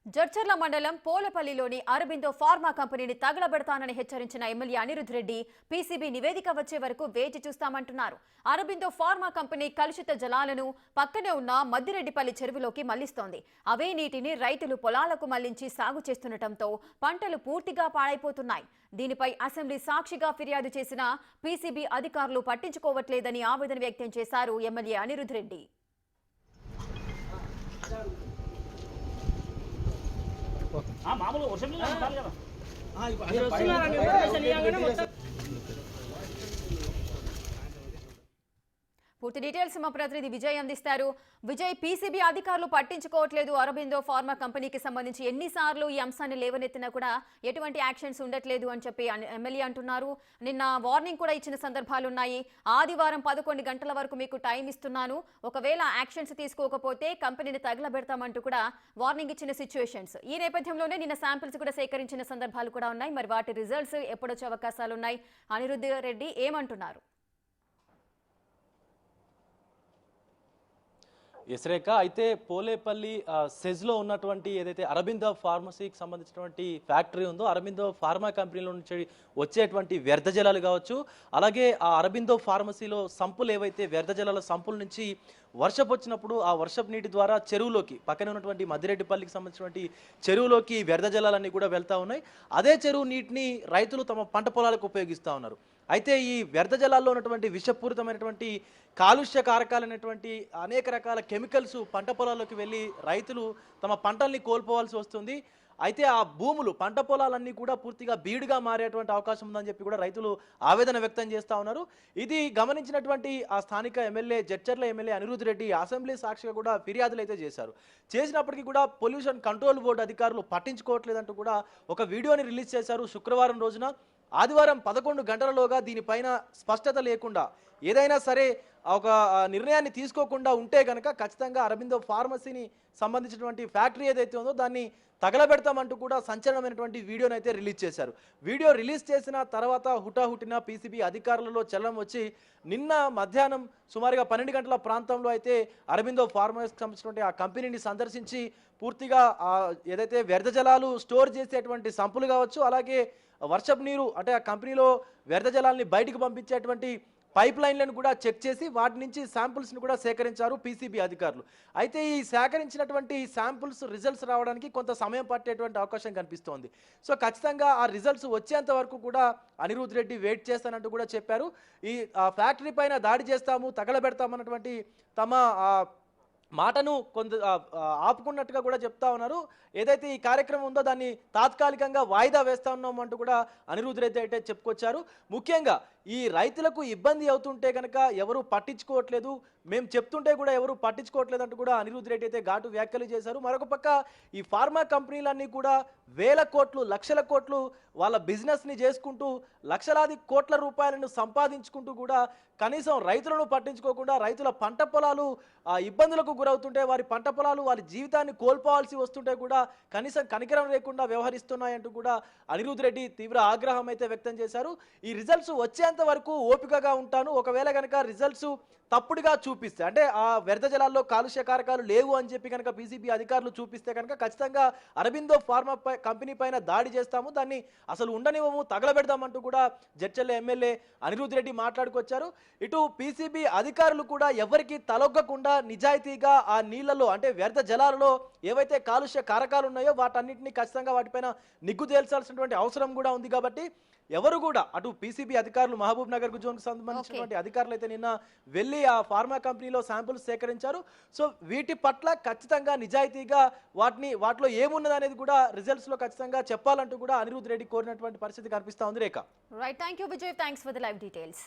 జడ్చర్ల మండలం పోలపల్లిలోని అరబిందో ఫార్మా కంపెనీని తగలబెడతానని హెచ్చరించిన ఎమ్మెల్యే అనిరుద్ రెడ్డి పీసీబీ నివేదిక వచ్చే వరకు వేచి చూస్తామంటున్నారు. అరబిందో ఫార్మా కంపెనీ కలుషిత జలాలను పక్కనే ఉన్న మద్దిరెడ్డిపల్లి చెరువులోకి మళ్లిస్తోంది. అవే నీటిని రైతులు పొలాలకు మళ్లించి సాగు చేస్తుండటంతో పంటలు పూర్తిగా పాడైపోతున్నాయి. దీనిపై అసెంబ్లీ సాక్షిగా ఫిర్యాదు చేసిన పీసీబీ అధికారులు పట్టించుకోవట్లేదని ఆవేదన వ్యక్తం చేశారు ఎమ్మెల్యే అనిరుద్ రెడ్డి. మామూలు వర్షం కదా పూర్తి డీటెయిల్స్ మా ప్రతినిధి విజయ్ అందిస్తారు. విజయ్, పీసీబీ అధికారులు పట్టించుకోవట్లేదు. అరబిందో ఫార్మా కంపెనీకి సంబంధించి ఎన్నిసార్లు ఈ అంశాన్ని లేవనెత్తినా కూడా ఎటువంటి యాక్షన్స్ ఉండట్లేదు అని చెప్పి ఎమ్మెల్యే అంటున్నారు. నిన్న వార్నింగ్ కూడా ఇచ్చిన సందర్భాలు ఉన్నాయి. ఆదివారం 11 గంటల వరకు మీకు టైం ఇస్తున్నాను, ఒకవేళ యాక్షన్స్ తీసుకోకపోతే కంపెనీని తగలబెడతామంటూ కూడా వార్నింగ్ ఇచ్చిన సిచ్యువేషన్స్. ఈ నేపథ్యంలోనే నిన్న శాంపిల్స్ కూడా సేకరించిన సందర్భాలు కూడా ఉన్నాయి. మరి వాటి రిజల్ట్స్ ఎప్పుడొచ్చే అవకాశాలు ఉన్నాయి? అనిరుద్ రెడ్డి ఏమంటున్నారు? ఎస్రేఖ అయితే పోలేపల్లి సెజ్లో ఉన్నటువంటి ఏదైతే అరబిందో ఫార్మసీకి సంబంధించినటువంటి ఫ్యాక్టరీ ఉందో, అరబిందో ఫార్మా కంపెనీలో నుంచి వచ్చేటువంటి వ్యర్థ జలాలు కావచ్చు, అలాగే ఆ అరబిందో ఫార్మసీలో సంపులు ఏవైతే వ్యర్థ జలాల సంపుల నుంచి వర్షపు వచ్చినప్పుడు ఆ వర్షపు నీటి ద్వారా చెరువులోకి పక్కనే ఉన్నటువంటి మద్దిరెడ్డిపల్లికి సంబంధించినటువంటి చెరువులోకి వ్యర్థ జలాలన్నీ కూడా వెళ్తూ ఉన్నాయి. అదే చెరువు నీటిని రైతులు తమ పంట పొలాలకు ఉపయోగిస్తూ ఉన్నారు. అయితే ఈ వ్యర్థ జలాల్లో ఉన్నటువంటి విషపూరితమైనటువంటి కాలుష్య కారకాలైనటువంటి అనేక రకాల కెమికల్స్ పంట పొలాల్లోకి వెళ్ళి రైతులు తమ పంటల్ని కోల్పోవాల్సి వస్తుంది. అయితే ఆ భూములు పంట పొలాలన్నీ కూడా పూర్తిగా బీడుగా మారేటువంటి అవకాశం ఉందని చెప్పి కూడా రైతులు ఆవేదన వ్యక్తం చేస్తూ ఉన్నారు. ఇది గమనించినటువంటి ఆ స్థానిక MLA Jadcherla MLA Anirudh Reddy assembly సాక్షిగా కూడా ఫిర్యాదులు అయితే చేశారు. చేసినప్పటికీ కూడా పొల్యూషన్ కంట్రోల్ బోర్డు అధికారులు పట్టించుకోవట్లేదంటూ కూడా ఒక వీడియోని రిలీజ్ చేశారు శుక్రవారం రోజున. ఆదివారం 11 గంటలలోగా దీనిపైన స్పష్టత లేకుండా ఏదైనా సరే ఒక నిర్ణయాన్ని తీసుకోకుండా ఉంటే కనుక ఖచ్చితంగా అరబిందో ఫార్మసీని సంబంధించినటువంటి ఫ్యాక్టరీ ఏదైతే ఉందో దాన్ని తగలబెడతామంటూ కూడా సంచలనమైనటువంటి వీడియోని అయితే రిలీజ్ చేశారు. వీడియో రిలీజ్ చేసిన తర్వాత హుటాహుటిన పీసీబీ అధికారులలో చలనం వచ్చి నిన్న మధ్యాహ్నం సుమారుగా 12 గంటల ప్రాంతంలో అయితే అరబిందో ఫార్మసీకి సంబంధించినటువంటి ఆ కంపెనీని సందర్శించి పూర్తిగా ఏదైతే వ్యర్థ జలాలు స్టోర్ చేసేటువంటి సంపులు కావచ్చు, అలాగే వర్షపు నీరు అంటే ఆ కంపెనీలో వ్యర్థ జలాల్ని బయటకు పంపించేటువంటి పైప్ లైన్లను కూడా చెక్ చేసి వాటి నుంచి శాంపుల్స్ని కూడా సేకరించారు పీసీబీ అధికారులు. అయితే ఈ సేకరించినటువంటి శాంపుల్స్ రిజల్ట్స్ రావడానికి కొంత సమయం పట్టేటువంటి అవకాశం కనిపిస్తోంది. సో ఖచ్చితంగా ఆ రిజల్ట్స్ వచ్చేంత వరకు కూడా అనిరుద్ రెడ్డి వెయిట్ చేస్తానంటూ కూడా చెప్పారు. ఈ ఫ్యాక్టరీ పైన దాడి చేస్తాము, తగలబెడతామన్నటువంటి తమ మాటను కొంత ఆపుకున్నట్టుగా కూడా చెప్తా ఉన్నారు. ఏదైతే ఈ కార్యక్రమం ఉందో దాన్ని తాత్కాలికంగా వాయిదా వేస్తా ఉన్నామంటూ కూడా అనిరుద్ రెడ్డి అయితే చెప్పుకొచ్చారు. ముఖ్యంగా ఈ రైతులకు ఇబ్బంది అవుతుంటే కనుక ఎవరు పట్టించుకోవట్లేదు, మేము చెప్తుంటే కూడా ఎవరు పట్టించుకోవట్లేదు అంటూ కూడా అనిరుద్ రెడ్డి అయితే ఘాటు వ్యాఖ్యలు చేశారు. మరొక పక్క ఈ ఫార్మా కంపెనీలన్నీ కూడా వేల కోట్లు లక్షల కోట్లు వాళ్ళ బిజినెస్ని చేసుకుంటూ లక్షలాది కోట్ల రూపాయలను సంపాదించుకుంటూ కూడా కనీసం రైతులను పట్టించుకోకుండా రైతుల పంట పొలాలు ఇబ్బందులకు గురవుతుంటే, వారి పంట పొలాలు వారి జీవితాన్ని కోల్పోవాల్సి వస్తుంటే కూడా కనీసం కనికరం లేకుండా వ్యవహరిస్తున్నాయంటూ కూడా అనిరుద్ రెడ్డి తీవ్ర ఆగ్రహం అయితే వ్యక్తం చేశారు. ఈ రిజల్ట్స్ వచ్చేంత వరకు ఓపికగా ఉంటాను, ఒకవేళ కనుక రిజల్ట్స్ తప్పుడుగా చూపిస్తే అంటే ఆ వ్యర్థ జలాల్లో కాలుష్య కారకాలు లేవు అని చెప్పి కనుక పీసీబీ అధికారులు చూపిస్తే కనుక ఖచ్చితంగా అరబిందో ఫార్మా కంపెనీ పైన దాడి చేస్తాము, దాన్ని అసలు ఉండనివ్వము, తగలబెడదామంటూ కూడా జడ్చర్ల ఎమ్మెల్యే అనిరుద్ రెడ్డి మాట్లాడుకొచ్చారు. ఇటు పీసీబీ అధికారులు కూడా ఎవరికి తలొగ్గకుండా నిజాయితీగా ఆ నీళ్లలో అంటే వ్యర్థ జలాలలో ఏవైతే కాలుష్య కారకాలు ఉన్నాయో వాటన్నిటిని ఖచ్చితంగా వాటిపైన నిగ్గు తేల్చాల్సినటువంటి అవసరం కూడా ఉంది. కాబట్టి ఎవరు కూడా అటు పీసీబీ అధికారులు మహబూబ్ నగర్ జోన్కి సంబంధించినటువంటి అధికారులు అయితే నిన్న వెళ్ళి ఆ ఫార్మా కంపెనీలో శాంపుల్స్ సేకరించారు. సో వీటి పట్ల ఖచ్చితంగా నిజాయితీగా వాటిలో ఏమున్నది అనేది కూడా రిజల్ట్స్ లో ఖచ్చితంగా చెప్పాలంటూ కూడా అనిరుద్ రెడ్డి కోరినటువంటి పరిస్థితి కనిపిస్తా ఉంది. Rekha. Right, thank you Vijay, thanks for the live details.